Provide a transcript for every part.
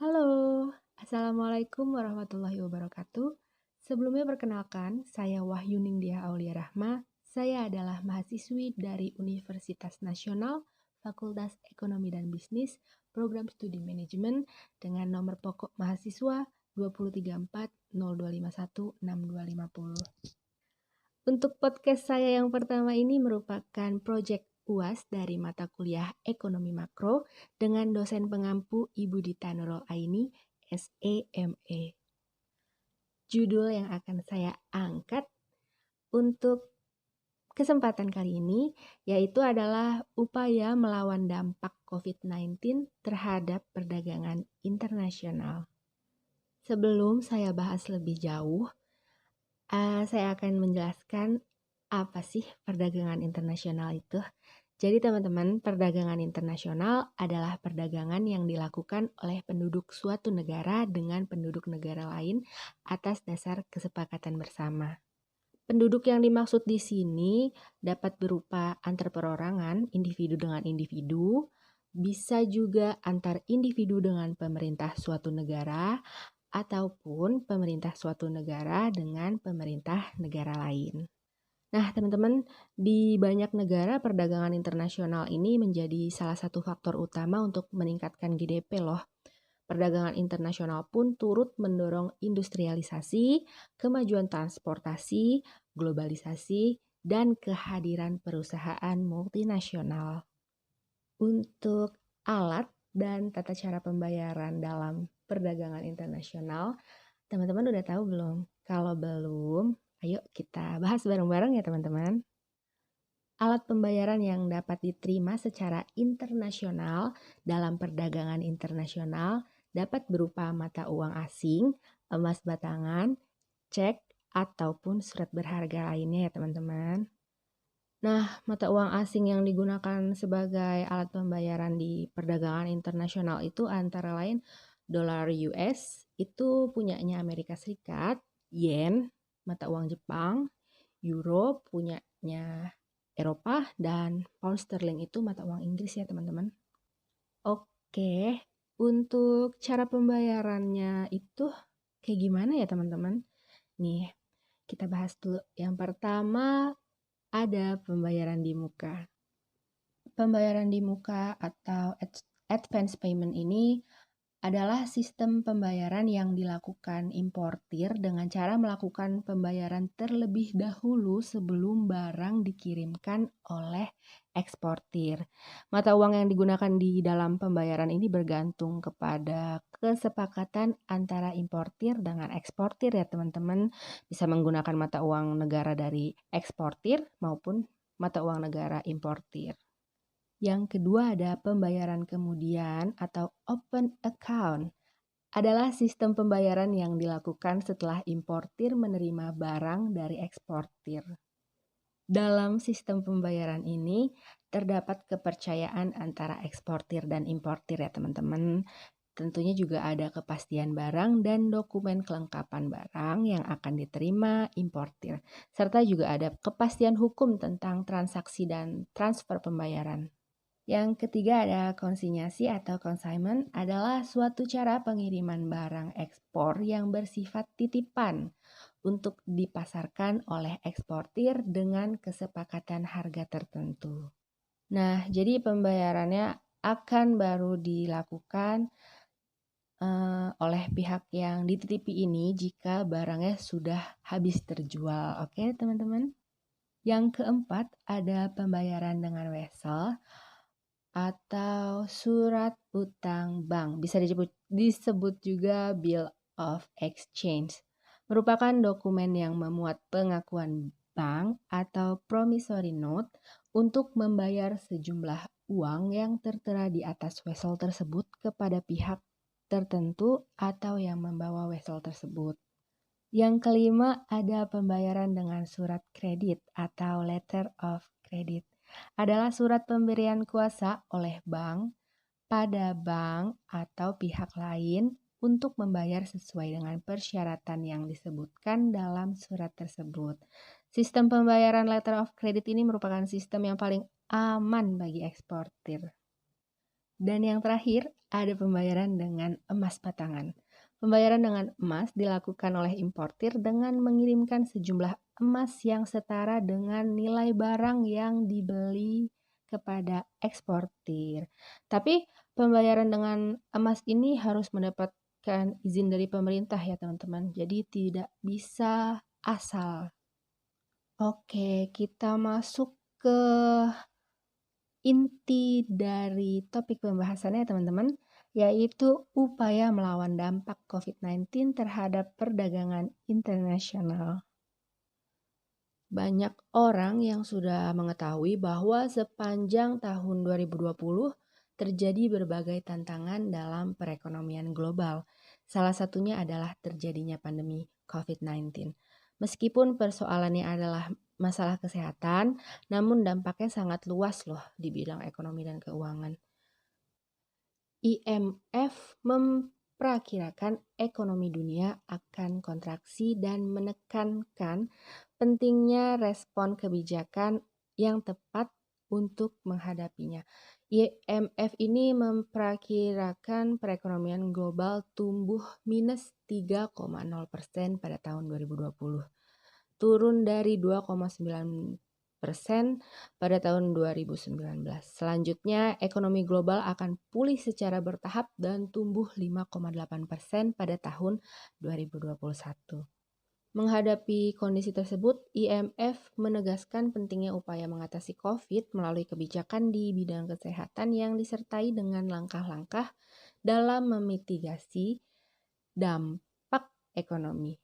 Halo, Assalamualaikum warahmatullahi wabarakatuh. Sebelumnya perkenalkan, saya Wahyu Ningdia Aulia Rahma. Saya adalah mahasiswi dari Universitas Nasional, Fakultas Ekonomi dan Bisnis, Program Studi Manajemen dengan nomor pokok mahasiswa 23402516250. Untuk podcast saya yang pertama ini merupakan proyek UAS dari mata kuliah Ekonomi Makro dengan dosen pengampu Ibu Dita Nurul Aini, SEME. Judul yang akan saya angkat untuk kesempatan kali ini yaitu adalah upaya melawan dampak COVID-19 terhadap perdagangan internasional. Sebelum saya bahas lebih jauh, saya akan menjelaskan apa sih perdagangan internasional itu. Jadi teman-teman, perdagangan internasional adalah perdagangan yang dilakukan oleh penduduk suatu negara dengan penduduk negara lain atas dasar kesepakatan bersama. Penduduk yang dimaksud di sini dapat berupa antar perorangan, individu dengan individu, bisa juga antar individu dengan pemerintah suatu negara, ataupun pemerintah suatu negara dengan pemerintah negara lain. Nah, teman-teman, di banyak negara perdagangan internasional ini menjadi salah satu faktor utama untuk meningkatkan GDP loh. Perdagangan internasional pun turut mendorong industrialisasi, kemajuan transportasi, globalisasi, dan kehadiran perusahaan multinasional. Untuk alat dan tata cara pembayaran dalam perdagangan internasional, teman-teman udah tahu belum? Kalau belum, ayo kita bahas bareng-bareng ya teman-teman. Alat pembayaran yang dapat diterima secara internasional dalam perdagangan internasional dapat berupa mata uang asing, emas batangan, cek, ataupun surat berharga lainnya ya teman-teman. Nah, mata uang asing yang digunakan sebagai alat pembayaran di perdagangan internasional itu antara lain dolar US, itu punyanya Amerika Serikat, yen, mata uang Jepang, euro punyanya Eropa, dan pound sterling itu mata uang Inggris ya teman-teman. Oke, untuk cara pembayarannya itu kayak gimana ya teman-teman? Nih, kita bahas dulu. Yang pertama ada pembayaran di muka. Pembayaran di muka atau advance payment ini adalah sistem pembayaran yang dilakukan importir dengan cara melakukan pembayaran terlebih dahulu sebelum barang dikirimkan oleh eksportir. Mata uang yang digunakan di dalam pembayaran ini bergantung kepada kesepakatan antara importir dengan eksportir ya teman-teman. Bisa menggunakan mata uang negara dari eksportir maupun mata uang negara importir. Yang kedua ada pembayaran kemudian atau open account. Adalah sistem pembayaran yang dilakukan setelah importir menerima barang dari eksportir. Dalam sistem pembayaran ini terdapat kepercayaan antara eksportir dan importir ya teman-teman. Tentunya juga ada kepastian barang dan dokumen kelengkapan barang yang akan diterima importir. Serta juga ada kepastian hukum tentang transaksi dan transfer pembayaran. Yang ketiga ada konsinyasi atau consignment adalah suatu cara pengiriman barang ekspor yang bersifat titipan untuk dipasarkan oleh eksportir dengan kesepakatan harga tertentu. Nah, jadi pembayarannya akan baru dilakukan oleh pihak yang dititipi ini jika barangnya sudah habis terjual. Oke, teman-teman? Yang keempat ada pembayaran dengan wesel atau surat utang bank, bisa disebut juga bill of exchange, merupakan dokumen yang memuat pengakuan bank atau promissory note untuk membayar sejumlah uang yang tertera di atas wesel tersebut kepada pihak tertentu atau yang membawa wesel tersebut. Yang kelima ada pembayaran dengan surat kredit atau letter of credit. Adalah surat pemberian kuasa oleh bank pada bank atau pihak lain untuk membayar sesuai dengan persyaratan yang disebutkan dalam surat tersebut. Sistem pembayaran letter of credit ini merupakan sistem yang paling aman bagi eksportir. Dan yang terakhir, ada pembayaran dengan emas batangan. Pembayaran dengan emas dilakukan oleh importir dengan mengirimkan sejumlah emas yang setara dengan nilai barang yang dibeli kepada eksportir. Tapi pembayaran dengan emas ini harus mendapatkan izin dari pemerintah ya teman-teman. Jadi tidak bisa asal. Oke, kita masuk ke inti dari topik pembahasannya teman-teman, yaitu upaya melawan dampak COVID-19 terhadap perdagangan internasional. Banyak orang yang sudah mengetahui bahwa sepanjang tahun 2020 terjadi berbagai tantangan dalam perekonomian global. Salah satunya adalah terjadinya pandemi COVID-19. Meskipun persoalannya adalah masalah kesehatan, namun dampaknya sangat luas loh di bidang ekonomi dan keuangan. IMF memperkirakan ekonomi dunia akan kontraksi dan menekankan pentingnya respon kebijakan yang tepat untuk menghadapinya. IMF ini memperkirakan perekonomian global tumbuh minus 3,0% pada tahun 2020, turun dari 2,9% pada tahun 2019. Selanjutnya, ekonomi global akan pulih secara bertahap dan tumbuh 5,8% pada tahun 2021. Menghadapi kondisi tersebut, IMF menegaskan pentingnya upaya mengatasi COVID melalui kebijakan di bidang kesehatan yang disertai dengan langkah-langkah dalam memitigasi dampak ekonomi.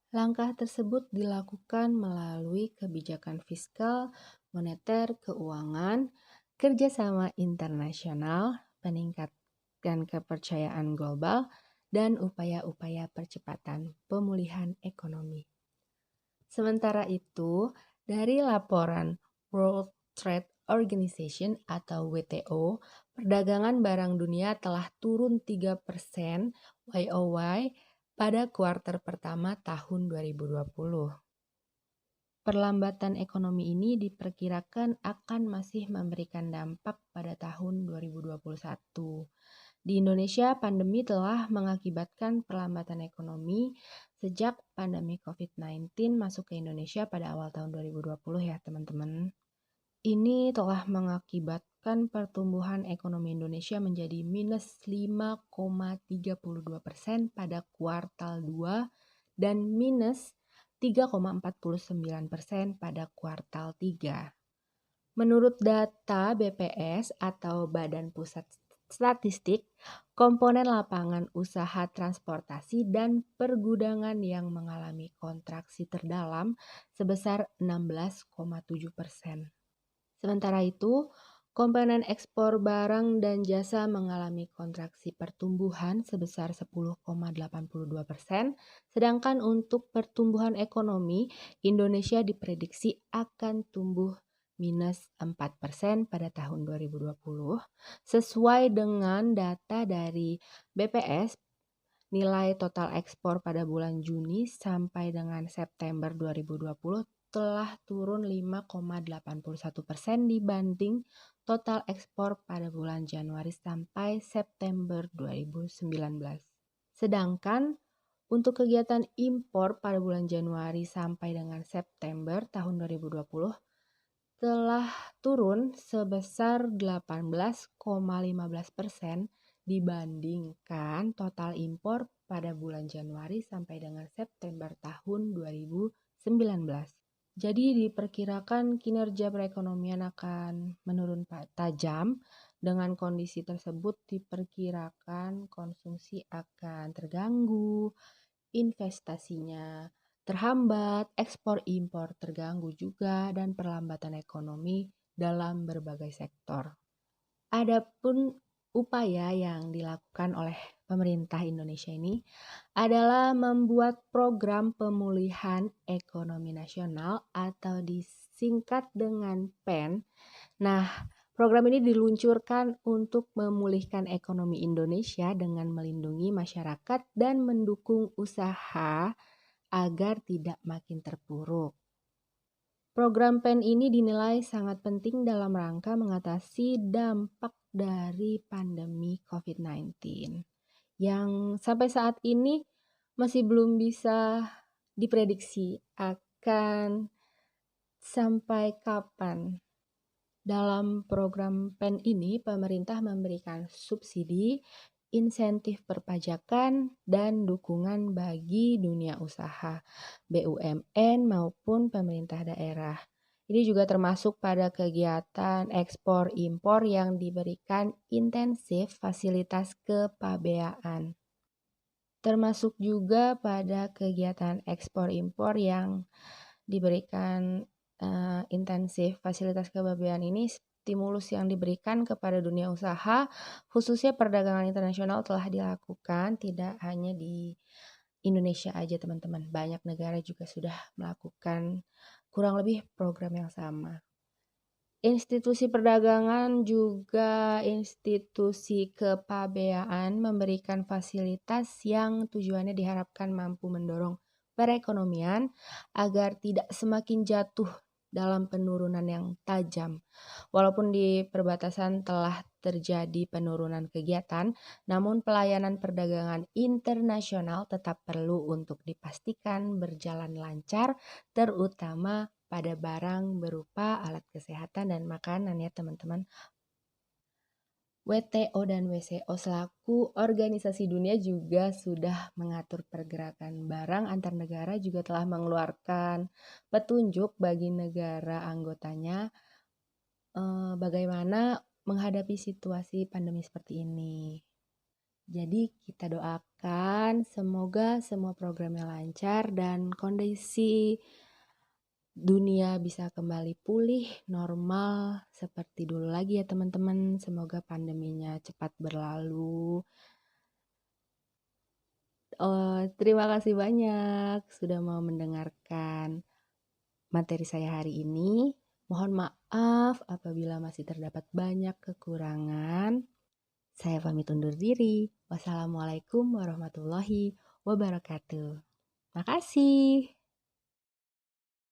Langkah tersebut dilakukan melalui kebijakan fiskal, moneter, keuangan, kerjasama internasional, peningkatan kepercayaan global, dan upaya-upaya percepatan pemulihan ekonomi. Sementara itu, dari laporan World Trade Organization atau WTO, perdagangan barang dunia telah turun 3% YoY pada kuartal pertama tahun 2020. Perlambatan ekonomi ini diperkirakan akan masih memberikan dampak pada tahun 2021. Di Indonesia, pandemi telah mengakibatkan perlambatan ekonomi sejak pandemi COVID-19 masuk ke Indonesia pada awal tahun 2020 ya teman-teman. Ini telah mengakibatkan pertumbuhan ekonomi Indonesia menjadi minus 5,32% pada kuartal 2 dan minus 3,49% pada kuartal 3. Menurut data BPS atau Badan Pusat Statistik, komponen lapangan usaha transportasi dan pergudangan yang mengalami kontraksi terdalam sebesar 16,7%. Sementara itu, komponen ekspor barang dan jasa mengalami kontraksi pertumbuhan sebesar 10,82%, sedangkan untuk pertumbuhan ekonomi, Indonesia diprediksi akan tumbuh minus 4% pada tahun 2020. Sesuai dengan data dari BPS, nilai total ekspor pada bulan Juni sampai dengan September 2020 telah turun 5,81% dibanding total ekspor pada bulan Januari sampai September 2019. Sedangkan untuk kegiatan impor pada bulan Januari sampai dengan September tahun 2020 telah turun sebesar 18,15% dibandingkan total impor pada bulan Januari sampai dengan September tahun 2019. Jadi diperkirakan kinerja perekonomian akan menurun tajam. Dengan kondisi tersebut diperkirakan konsumsi akan terganggu, investasinya terhambat, ekspor-impor terganggu juga, dan perlambatan ekonomi dalam berbagai sektor. Adapun upaya yang dilakukan oleh pemerintah Indonesia ini adalah membuat program pemulihan ekonomi nasional atau disingkat dengan PEN. Nah, program ini diluncurkan untuk memulihkan ekonomi Indonesia dengan melindungi masyarakat dan mendukung usaha agar tidak makin terpuruk. Program PEN ini dinilai sangat penting dalam rangka mengatasi dampak dari pandemi COVID-19 yang sampai saat ini masih belum bisa diprediksi akan sampai kapan. Dalam program PEN ini, pemerintah memberikan subsidi, insentif perpajakan, dan dukungan bagi dunia usaha, BUMN maupun pemerintah daerah. Ini juga termasuk pada kegiatan ekspor-impor yang diberikan intensif fasilitas kepabeaan. Termasuk juga pada kegiatan ekspor-impor yang diberikan intensif fasilitas kepabean ini, stimulus yang diberikan kepada dunia usaha, khususnya perdagangan internasional telah dilakukan tidak hanya di Indonesia aja teman-teman. Banyak negara juga sudah melakukan kurang lebih program yang sama. Institusi perdagangan juga institusi kepabeaan memberikan fasilitas yang tujuannya diharapkan mampu mendorong perekonomian agar tidak semakin jatuh dalam penurunan yang tajam. Walaupun di perbatasan telah terjadi penurunan kegiatan, namun pelayanan perdagangan internasional tetap perlu untuk dipastikan berjalan lancar, terutama pada barang berupa alat kesehatan dan makanan ya teman-teman. WTO dan WCO selaku organisasi dunia juga sudah mengatur pergerakan barang antar negara, juga telah mengeluarkan petunjuk bagi negara anggotanya bagaimana menghadapi situasi pandemi seperti ini. Jadi kita doakan semoga semua programnya lancar dan kondisi dunia bisa kembali pulih normal seperti dulu lagi ya teman-teman. Semoga pandeminya cepat berlalu. Terima kasih banyak sudah mau mendengarkan materi saya hari ini. Mohon maaf apabila masih terdapat banyak kekurangan. Saya pamit undur diri. Wassalamualaikum warahmatullahi wabarakatuh. Makasih.